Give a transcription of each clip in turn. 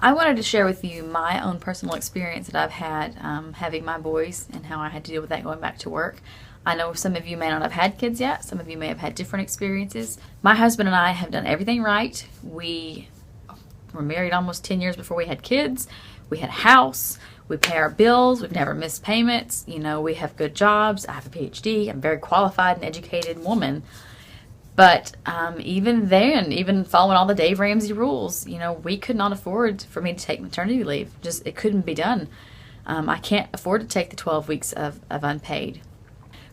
I wanted to share with you my own personal experience that I've had having my boys and how I had to deal with that going back to work. I know some of you may not have had kids yet. Some of you may have had different experiences. My husband and I have done everything right. We were married almost 10 years before we had kids. We had a house. We pay our bills. We've never missed payments. You know, we have good jobs. I have a PhD. I'm a very qualified and educated woman. But even then, even following all the Dave Ramsey rules, you know, we could not afford for me to take maternity leave. Just, it couldn't be done. I can't afford to take the 12 weeks of unpaid.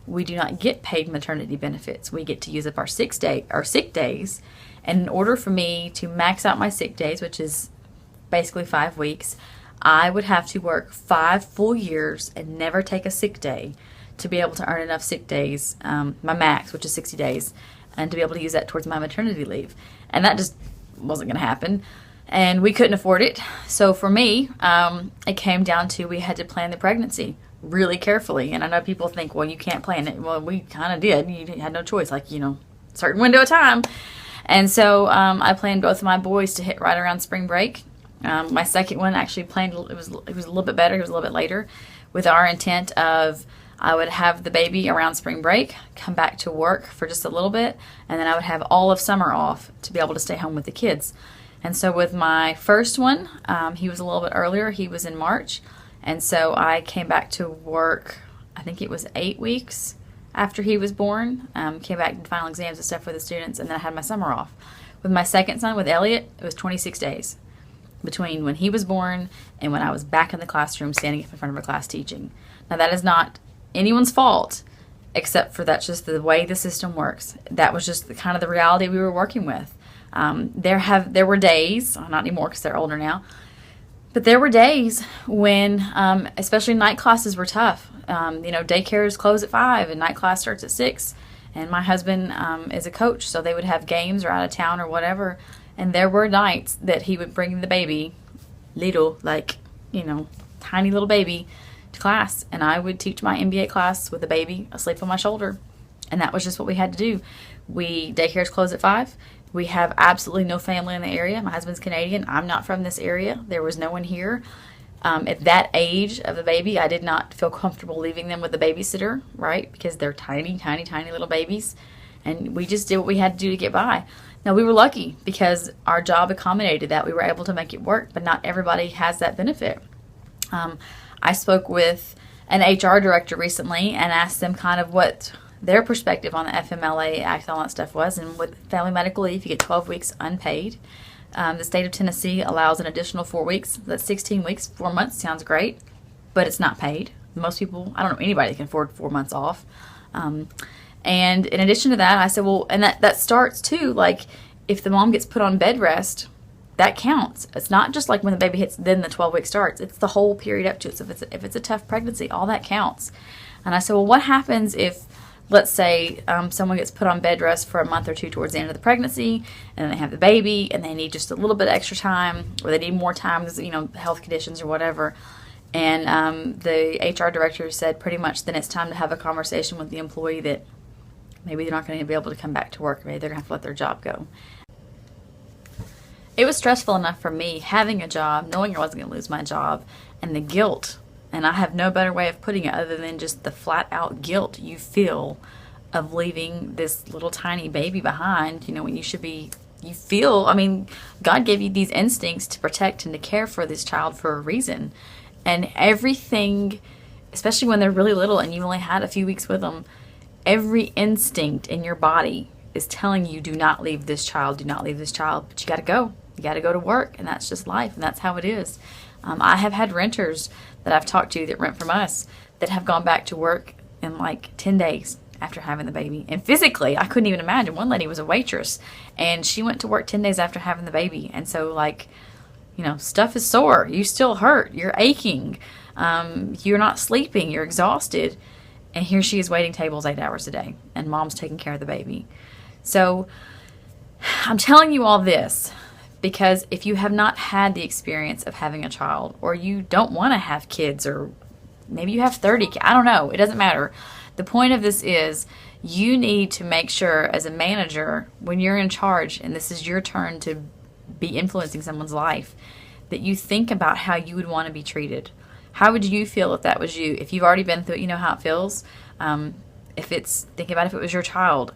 We do not get paid maternity benefits. We get to use up our sick days. And in order for me to max out my sick days, which is basically 5 weeks, I would have to work 5 full years and never take a sick day to be able to earn enough sick days, my max, which is 60 days, and to be able to use that towards my maternity leave. And that just wasn't going to happen. And we couldn't afford it. So for me, it came down to we had to plan the pregnancy really carefully. And I know people think, well, you can't plan it. Well, we kind of did. You had no choice, like, you know, certain window of time. And so I planned both of my boys to hit right around spring break. My second one actually planned, it was a little bit better. It was a little bit later, with our intent of I would have the baby around spring break, come back to work for just a little bit, and then I would have all of summer off to be able to stay home with the kids. And so with my first one, he was a little bit earlier. He was in March. And so I came back to work, I think it was 8 weeks after he was born. Came back and did final exams and stuff for the students, and then I had my summer off. With my second son, with Elliot, it was 26 days between when he was born and when I was back in the classroom standing up in front of a class teaching. Now, that is not anyone's fault, except for that's just the way the system works. That was just the kind of the reality we were working with. There were days, not anymore because they're older now, but there were days when, especially night classes were tough. You know, daycares close at 5 and night class starts at 6. And my husband is a coach, so they would have games or out of town or whatever. And there were nights that he would bring the baby, little, like, you know, tiny little baby, to class. And I would teach my MBA class with the baby asleep on my shoulder. And that was just what we had to do. Daycares close at 5. We have absolutely no family in the area. My husband's Canadian. I'm not from this area. There was no one here. At that age of the baby, I did not feel comfortable leaving them with a babysitter, right? Because they're tiny, tiny, tiny little babies. And we just did what we had to do to get by. Now, we were lucky because our job accommodated that. We were able to make it work, but not everybody has that benefit. I spoke with an HR director recently and asked them kind of what their perspective on the FMLA Act and all that stuff was. And with family medical leave, you get 12 weeks unpaid. The state of Tennessee allows an additional 4 weeks. That's 16 weeks. 4 months sounds great, but it's not paid. Most people, I don't know anybody that can afford 4 months off. And in addition to that, I said, well, and that starts too, like if the mom gets put on bed rest, that counts. It's not just like when the baby hits, then the 12 week starts. It's the whole period up to it. So if it's a tough pregnancy, all that counts. And I said, well, what happens if, let's say, someone gets put on bed rest for a month or two towards the end of the pregnancy, and then they have the baby, and they need just a little bit of extra time, or they need more time, you know, health conditions or whatever. And the HR director said pretty much then it's time to have a conversation with the employee that maybe they're not going to be able to come back to work. Maybe they're going to have to let their job go. It was stressful enough for me having a job, knowing I wasn't going to lose my job, and the guilt. And I have no better way of putting it other than just the flat out guilt you feel of leaving this little tiny baby behind, you know, when you feel, I mean, God gave you these instincts to protect and to care for this child for a reason. And everything, especially when they're really little and you only had a few weeks with them, every instinct in your body is telling you, do not leave this child, but you got to go. You got to go to work, and that's just life, and that's how it is. I have had renters that I've talked to that rent from us that have gone back to work in like 10 days after having the baby. And physically, I couldn't even imagine. One lady was a waitress, and she went to work 10 days after having the baby. And so, like, you know, stuff is sore. You still hurt. You're aching. You're not sleeping. You're exhausted. And here she is waiting tables 8 hours a day, and mom's taking care of the baby. So I'm telling you all this because if you have not had the experience of having a child, or you don't want to have kids, or maybe you have 30 kids, I don't know, it doesn't matter. The point of this is you need to make sure as a manager, when you're in charge and this is your turn to be influencing someone's life, that you think about how you would want to be treated. How would you feel if that was you? If you've already been through it, you know how it feels. Think about if it was your child,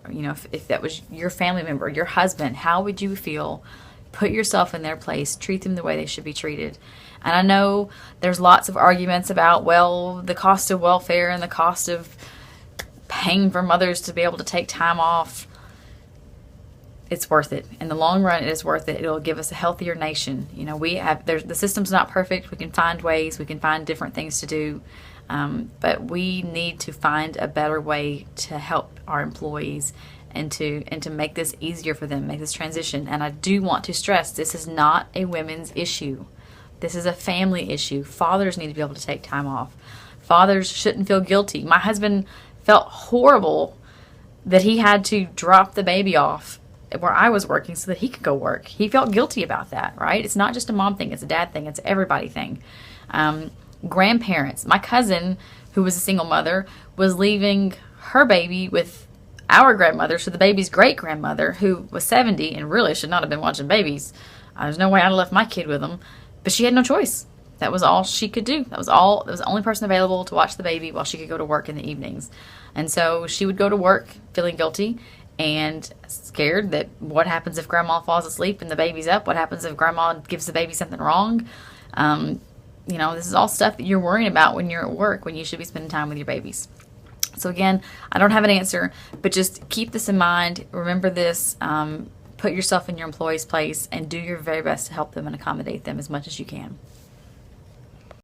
if that was your family member, your husband, how would you feel? Put yourself in their place, treat them the way they should be treated. And I know there's lots of arguments about, well, the cost of welfare and the cost of paying for mothers to be able to take time off. It's worth it. In the long run, it is worth it. It'll give us a healthier nation. The system's not perfect. We can find ways. We can find different things to do. But we need to find a better way to help our employees and to make this easier for them, make this transition. And I do want to stress, this is not a women's issue. This is a family issue. Fathers need to be able to take time off. Fathers shouldn't feel guilty. My husband felt horrible that he had to drop the baby off where I was working so that he could go work. He felt guilty about that, right? It's not just a mom thing. It's a dad thing. It's an everybody thing. Grandparents. My cousin, who was a single mother, was leaving her baby with our grandmother, so the baby's great-grandmother, who was 70 and really should not have been watching babies. There's no way I'd have left my kid with them. But she had no choice. That was all she could do. That was the only person available to watch the baby while she could go to work in the evenings. And so she would go to work feeling guilty and scared that what happens if grandma falls asleep and the baby's up? What happens if grandma gives the baby something wrong? This is all stuff that you're worrying about when you're at work, when you should be spending time with your babies. So again, I don't have an answer, but just keep this in mind. Remember this. Put yourself in your employee's place and do your very best to help them and accommodate them as much as you can.